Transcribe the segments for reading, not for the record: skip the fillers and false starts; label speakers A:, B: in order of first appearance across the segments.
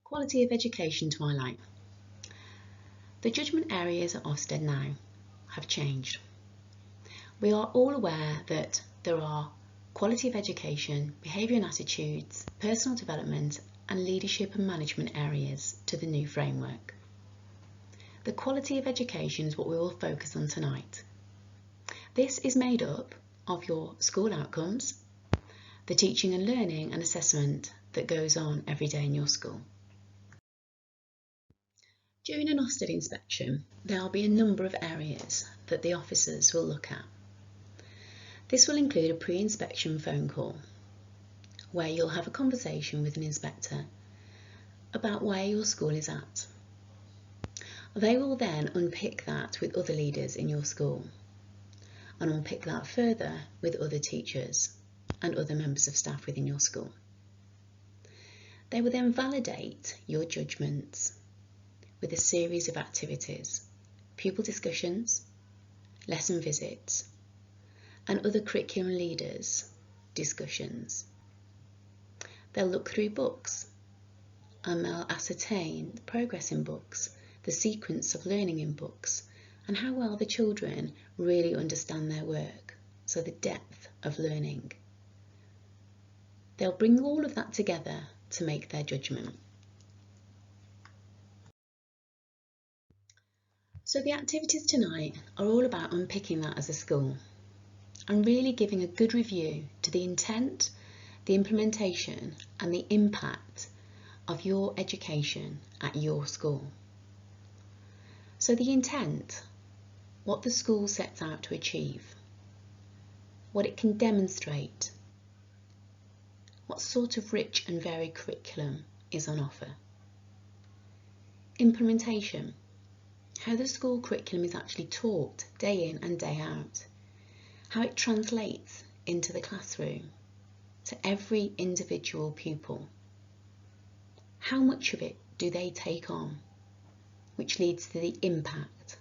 A: Quality of Education Twilight. The judgment areas at Ofsted now have changed. We are all aware that there are quality of education, behaviour and attitudes, personal development and leadership and management areas to the new framework. The quality of education is what we will focus on tonight. This is made up of your school outcomes, the teaching and learning and assessment that goes on every day in your school. During an Ofsted inspection, there will be a number of areas that the officers will look at. This will include a pre-inspection phone call, where you'll have a conversation with an inspector about where your school is at. They will then unpick that with other leaders in your school and unpick that further with other teachers and other members of staff within your school. They will then validate your judgments with a series of activities, pupil discussions, lesson visits, and other curriculum leaders' discussions. They'll look through books and they'll ascertain the progress in books, the sequence of learning in books, and how well the children really understand their work, so the depth of learning. They'll bring all of that together to make their judgment. So the activities tonight are all about unpicking that as a school and really giving a good review to the intent, the implementation and the impact of your education at your school. So the intent, what the school sets out to achieve, what it can demonstrate, what sort of rich and varied curriculum is on offer. Implementation, how the school curriculum is actually taught day in and day out, how it translates into the classroom to every individual pupil. How much of it do they take on, which leads to the impact,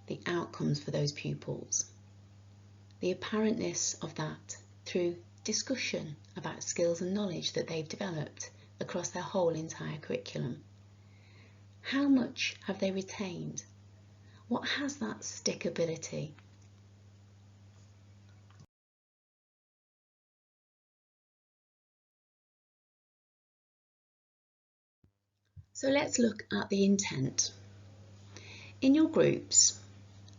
A: the outcomes for those pupils, the apparentness of that through discussion about skills and knowledge that they've developed across their whole entire curriculum. How much have they retained? What has that stickability? So let's look at the intent. In your groups,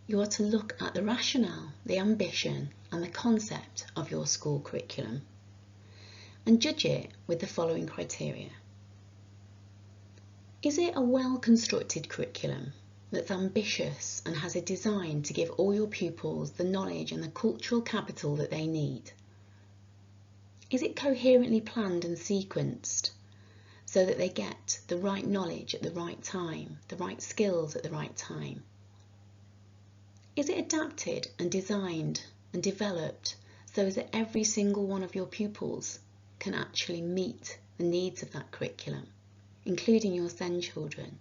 A: you are to look at the rationale, the ambition and the concept of your school curriculum and judge it with the following criteria. Is it a well-constructed curriculum that's ambitious and has a design to give all your pupils the knowledge and the cultural capital that they need? Is it coherently planned and sequenced so that they get the right knowledge at the right time, the right skills at the right time? Is it adapted and designed and developed so that every single one of your pupils can actually meet the needs of that curriculum, including your SEND children,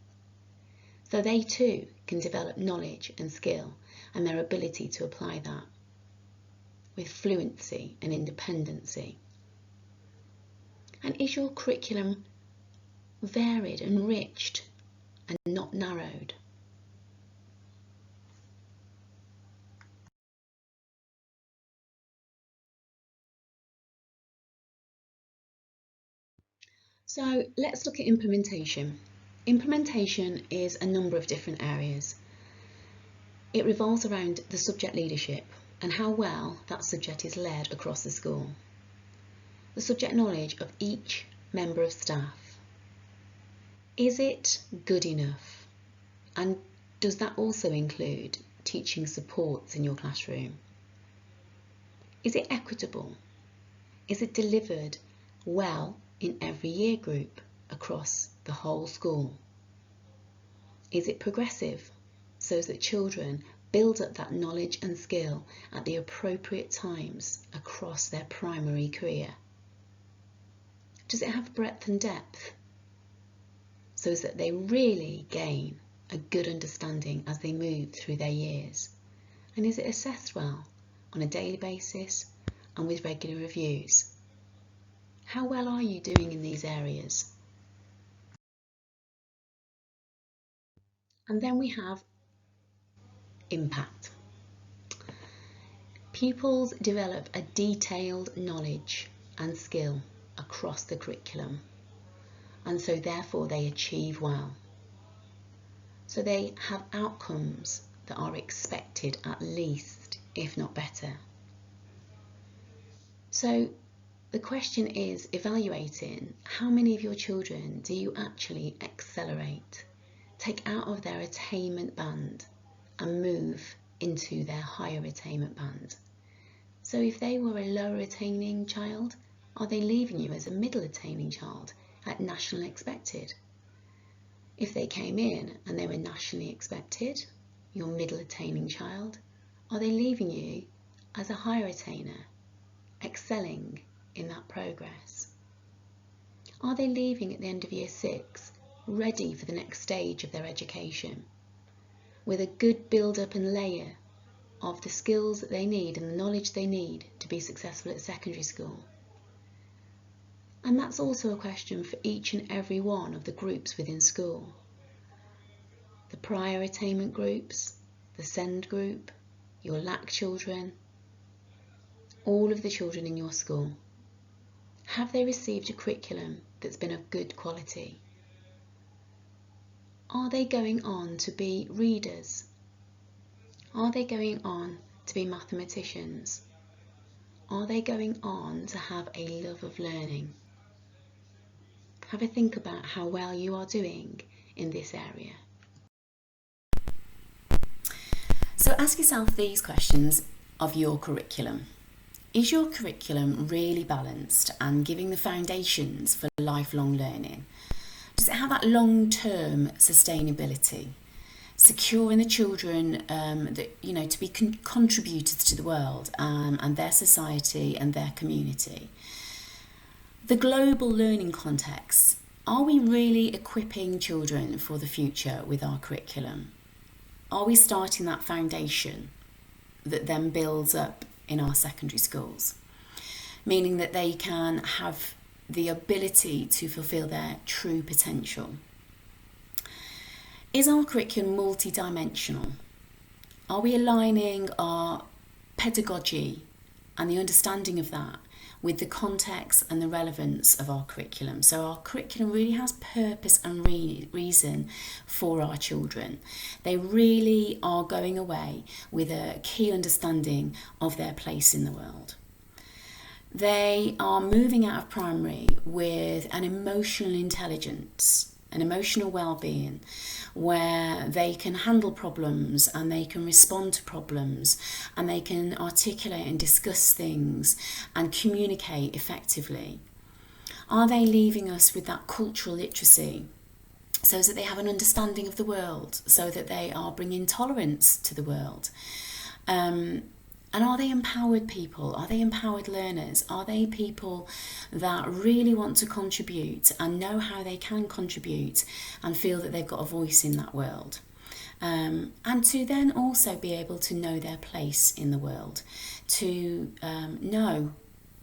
A: so they too can develop knowledge and skill and their ability to apply that with fluency and independency? And is your curriculum varied, enriched and not narrowed? So let's look at implementation. Implementation is a number of different areas. It revolves around the subject leadership and how well that subject is led across the school. The subject knowledge of each member of staff. Is it good enough? And does that also include teaching supports in your classroom? Is it equitable? Is it delivered well in every year group across the whole school? Is it progressive so that children build up that knowledge and skill at the appropriate times across their primary career? Does it have breadth and depth so that they really gain a good understanding as they move through their years? And is it assessed well on a daily basis and with regular reviews? How well are you doing in these areas? And then we have impact. Pupils develop a detailed knowledge and skill across the curriculum, and so therefore they achieve well. So they have outcomes that are expected at least, if not better. So the question is evaluating how many of your children do you actually accelerate, take out of their attainment band and move into their higher attainment band. So if they were a lower attaining child, are they leaving you as a middle attaining child at national expected? If they came in and they were nationally expected, your middle attaining child, are they leaving you as a higher attainer, excelling in that progress? Are they leaving at the end of year 6 ready for the next stage of their education with a good build-up and layer of the skills that they need and the knowledge they need to be successful at secondary school? And that's also a question for each and every one of the groups within school. The prior attainment groups, the SEND group, your LAC children, all of the children in your school. Have they received a curriculum that's been of good quality? Are they going on to be readers? Are they going on to be mathematicians? Are they going on to have a love of learning? Have a think about how well you are doing in this area. So ask yourself these questions of your curriculum. Is your curriculum really balanced and giving the foundations for lifelong learning? Does it have that long-term sustainability? Securing the children to be contributors to the world and their society and their community. The global learning context. Are we really equipping children for the future with our curriculum? Are we starting that foundation that then builds up in our secondary schools, meaning that they can have the ability to fulfill their true potential? Is our curriculum multidimensional? Are we aligning our pedagogy and the understanding of that with the context and the relevance of our curriculum? So our curriculum really has purpose and reason for our children. They really are going away with a key understanding of their place in the world. They are moving out of primary with an emotional intelligence, an emotional well-being, where they can handle problems and they can respond to problems and they can articulate and discuss things and communicate effectively. Are they leaving us with that cultural literacy so that they have an understanding of the world, so that they are bringing tolerance to the world? And are they empowered people? Are they empowered learners? Are they people that really want to contribute and know how they can contribute and feel that they've got a voice in that world? And to then also be able to know their place in the world, to know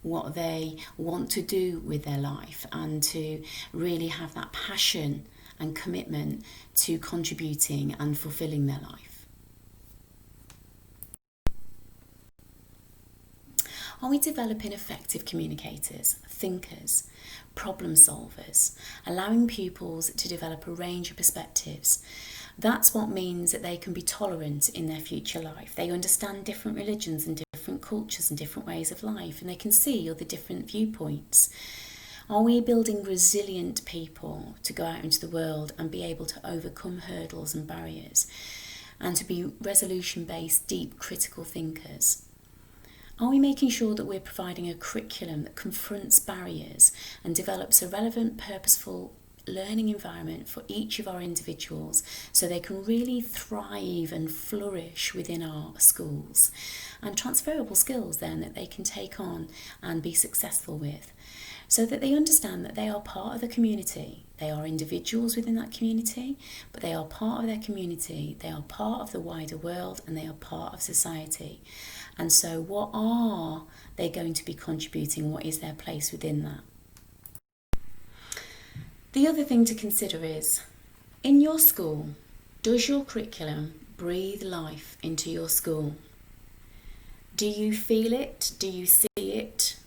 A: what they want to do with their life, and to really have that passion and commitment to contributing and fulfilling their life. Are we developing effective communicators, thinkers, problem solvers, allowing pupils to develop a range of perspectives? That's what means that they can be tolerant in their future life. They understand different religions and different cultures and different ways of life, and they can see all the different viewpoints. Are we building resilient people to go out into the world and be able to overcome hurdles and barriers, and to be resolution-based, deep, critical thinkers? Are we making sure that we're providing a curriculum that confronts barriers and develops a relevant, purposeful learning environment for each of our individuals so they can really thrive and flourish within our schools, and transferable skills then that they can take on and be successful with, so that they understand that they are part of the community. They are individuals within that community, but they are part of their community, they are part of the wider world, and they are part of society. And so what are they going to be contributing? What is their place within that? The other thing to consider is, in your school, Does your curriculum breathe life into your school? Do you feel it? Do you see it?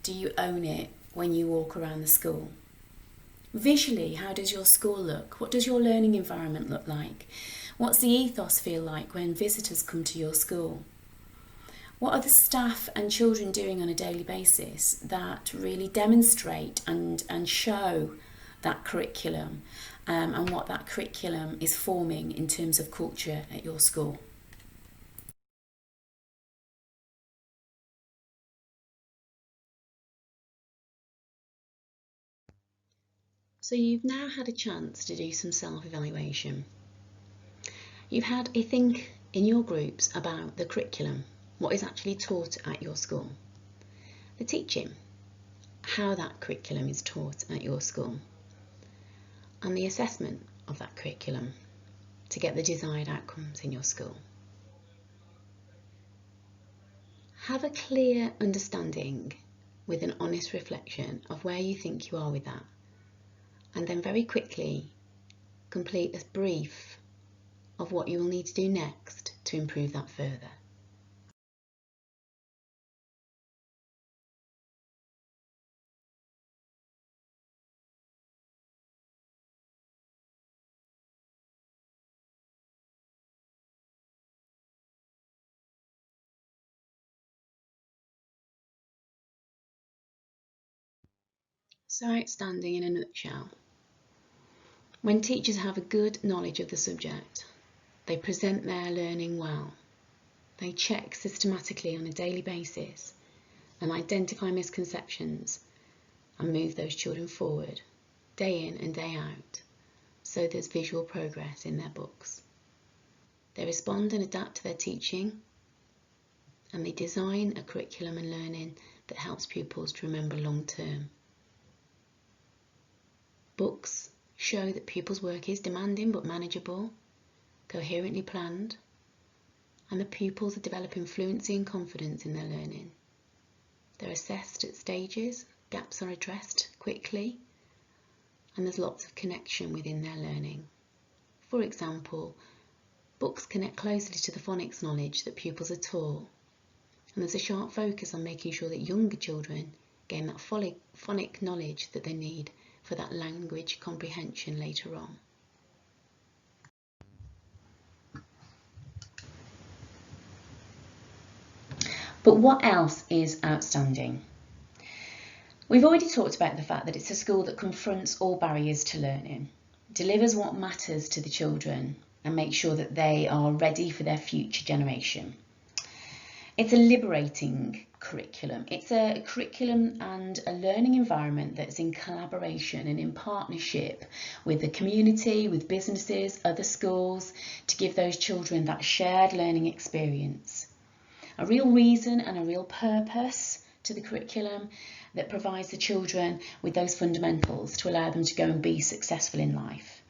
A: Do you own it when you walk around the school? Visually, how does your school look? What does your learning environment look like? What's the ethos feel like when visitors come to your school? What are the staff and children doing on a daily basis that really demonstrate and show that curriculum and what that curriculum is forming in terms of culture at your school? So you've now had a chance to do some self-evaluation. You've had a think in your groups about the curriculum, what is actually taught at your school, the teaching, how that curriculum is taught at your school, and the assessment of that curriculum to get the desired outcomes in your school. Have a clear understanding with an honest reflection of where you think you are with that, and then very quickly complete a brief of what you will need to do next to improve that further. So outstanding in a nutshell. When teachers have a good knowledge of the subject, they present their learning well. They check systematically on a daily basis and identify misconceptions and move those children forward day in and day out, so there's visual progress in their books. They respond and adapt to their teaching, and they design a curriculum and learning that helps pupils to remember long term. Books show that pupils' work is demanding but manageable, coherently planned, and the pupils are developing fluency and confidence in their learning. They're assessed at stages, gaps are addressed quickly, and there's lots of connection within their learning. For example, books connect closely to the phonics knowledge that pupils are taught, and there's a sharp focus on making sure that younger children gain that phonic knowledge that they need for that language comprehension later on. But what else is outstanding? We've already talked about the fact that it's a school that confronts all barriers to learning, delivers what matters to the children, and makes sure that they are ready for their future generation. It's a liberating curriculum. It's a curriculum and a learning environment that's in collaboration and in partnership with the community, with businesses, other schools, to give those children that shared learning experience. A real reason and a real purpose to the curriculum that provides the children with those fundamentals to allow them to go and be successful in life.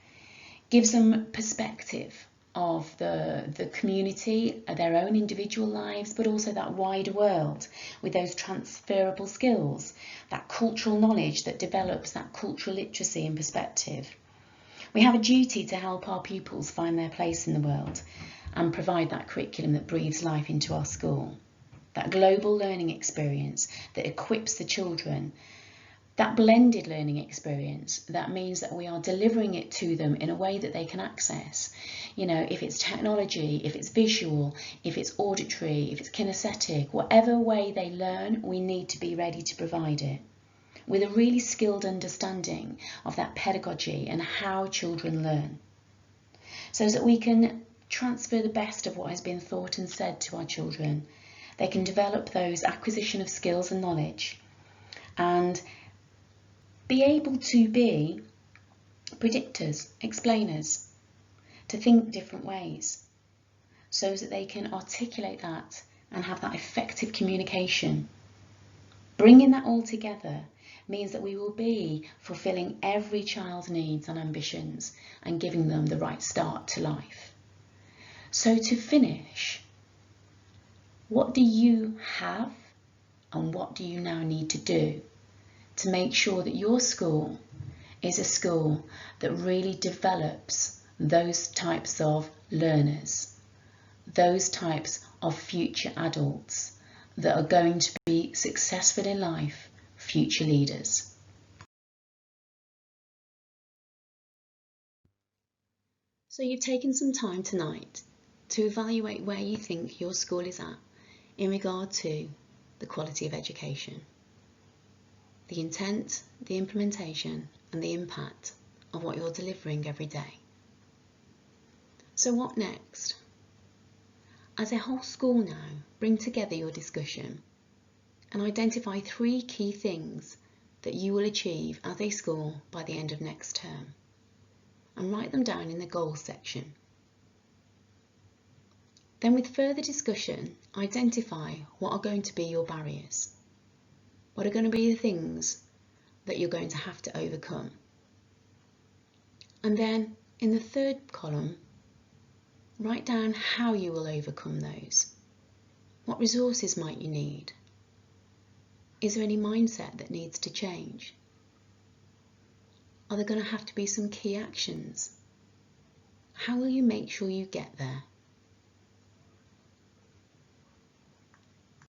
A: Gives them perspective of the community, their own individual lives, but also that wider world with those transferable skills, that cultural knowledge that develops that cultural literacy and perspective. We have a duty to help our pupils find their place in the world and provide that curriculum that breathes life into our school. That global learning experience that equips the children, that blended learning experience, that means that we are delivering it to them in a way that they can access. You know, if it's technology, if it's visual, if it's auditory, if it's kinesthetic, whatever way they learn, we need to be ready to provide it with a really skilled understanding of that pedagogy and how children learn, so that we can transfer the best of what has been thought and said to our children. They can develop those acquisition of skills and knowledge and be able to be predictors, explainers, to think different ways, so that they can articulate that and have that effective communication. Bringing that all together means that we will be fulfilling every child's needs and ambitions and giving them the right start to life. So to finish, what do you have and what do you now need to do to make sure that your school is a school that really develops those types of learners, those types of future adults that are going to be successful in life, future leaders. So you've taken some time tonight to evaluate where you think your school is at in regard to the quality of education, the intent, the implementation and the impact of what you're delivering every day. So what next? As a whole school now, bring together your discussion and identify 3 key things that you will achieve as a school by the end of next term, and write them down in the goals section. Then with further discussion, identify what are going to be your barriers. What are going to be the things that you're going to have to overcome? And then in the 3rd column, write down how you will overcome those. What resources might you need? Is there any mindset that needs to change? Are there going to have to be some key actions? How will you make sure you get there?